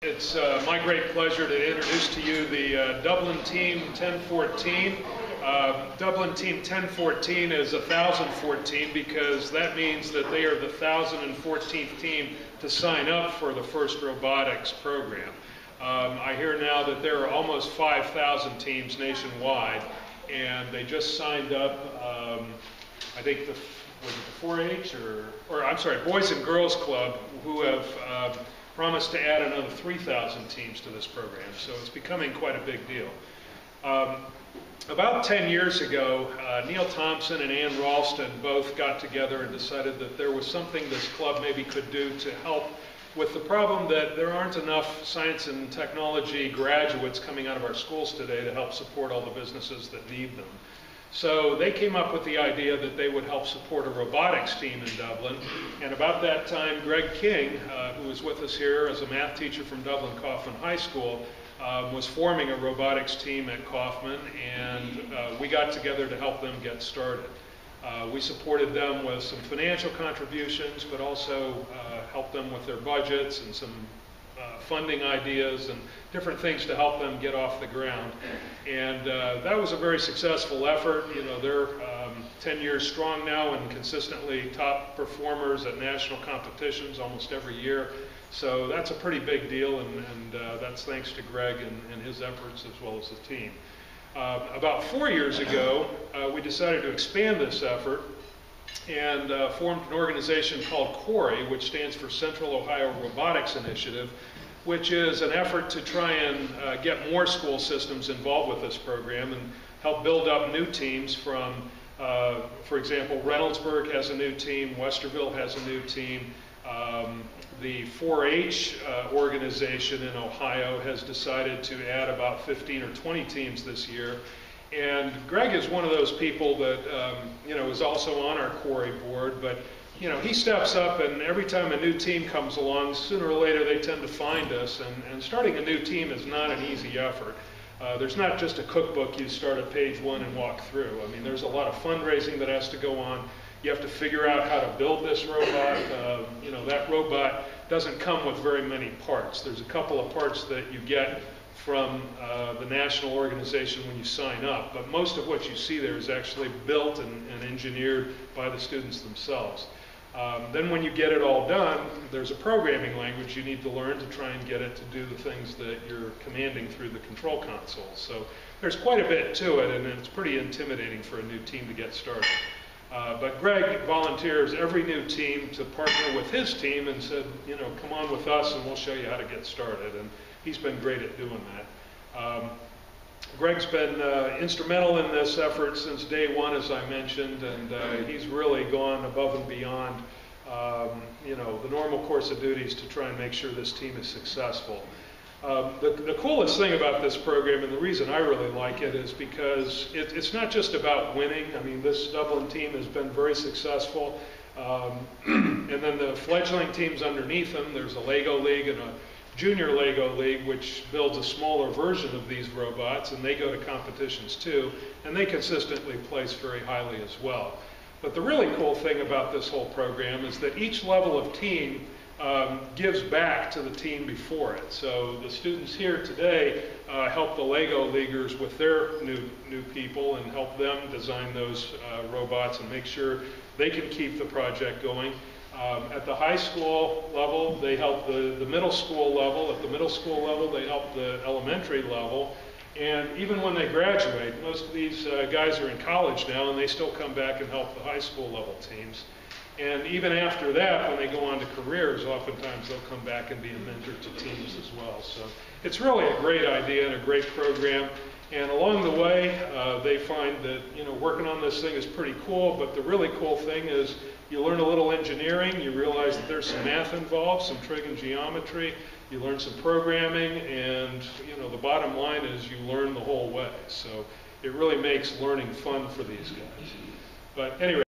It's my great pleasure to introduce to you the Dublin Team 1014. Dublin Team 1014 is 1014 because that means that they are the 1014th team to sign up for the first robotics program. I hear now that there are almost 5,000 teams nationwide, and they just signed up, I think was it the 4-H or I'm sorry, Boys and Girls Club, who have promised to add another 3,000 teams to this program, so it's becoming quite a big deal. About 10 years ago, Neil Thompson and Ann Ralston both got together and decided that there was something this club maybe could do to help with the problem that there aren't enough science and technology graduates coming out of our schools today to help support all the businesses that need them. So they came up with the idea that they would help support a robotics team in Dublin. And about that time, Greg King, who was with us here as a math teacher from Dublin Kaufman High School, was forming a robotics team at Kaufman, and we got together to help them get started. We supported them with some financial contributions, but also helped them with their budgets and some funding ideas and different things to help them get off the ground. And that was a very successful effort. You know, they're 10 years strong now and consistently top performers at national competitions almost every year. So that's a pretty big deal, and that's thanks to Greg and his efforts as well as the team. About 4 years ago, we decided to expand this effort and formed an organization called CORI, which stands for Central Ohio Robotics Initiative, which is an effort to try and get more school systems involved with this program and help build up new teams from, for example, Reynoldsburg has a new team, Westerville has a new team. The 4-H organization in Ohio has decided to add about 15 or 20 teams this year. And Greg is one of those people that is also on our CORI board, but he steps up, and every time a new team comes along, sooner or later they tend to find us, and starting a new team is not an easy effort. There's not just a cookbook you start at page 1 and walk through. I mean, there's a lot of fundraising that has to go on. You have to figure out how to build this robot. That robot doesn't come with very many parts. There's a couple of parts that you get from the national organization when you sign up, but most of what you see there is actually built and engineered by the students themselves. Then when you get it all done, there's a programming language you need to learn to try and get it to do the things that you're commanding through the control console. So there's quite a bit to it, and it's pretty intimidating for a new team to get started. But Greg volunteers every new team to partner with his team and said, come on with us and we'll show you how to get started. And he's been great at doing that. Greg's been instrumental in this effort since day one, as I mentioned, and he's really gone above and beyond the normal course of duties to try and make sure this team is successful. The coolest thing about this program, and the reason I really like it, is because it's not just about winning. I mean, this Dublin team has been very successful. And then the fledgling teams underneath them, there's a Lego League and a Junior Lego League, which builds a smaller version of these robots, and they go to competitions too, and they consistently place very highly as well. But the really cool thing about this whole program is that each level of team gives back to the team before it. So the students here today help the Lego Leaguers with their new people and help them design those robots and make sure they can keep the project going. At the high school level, they help the middle school level. At the middle school level, they help the elementary level. And even when they graduate, most of these guys are in college now, and they still come back and help the high school level teams. And even after that, when they go on to careers, oftentimes they'll come back and be a mentor to teams as well. So it's really a great idea and a great program. And along the way, they find that working on this thing is pretty cool, but the really cool thing is you learn a little engineering, you realize that there's some math involved, some trig and geometry, you learn some programming, and the bottom line is you learn the whole way. So it really makes learning fun for these guys. But anyway.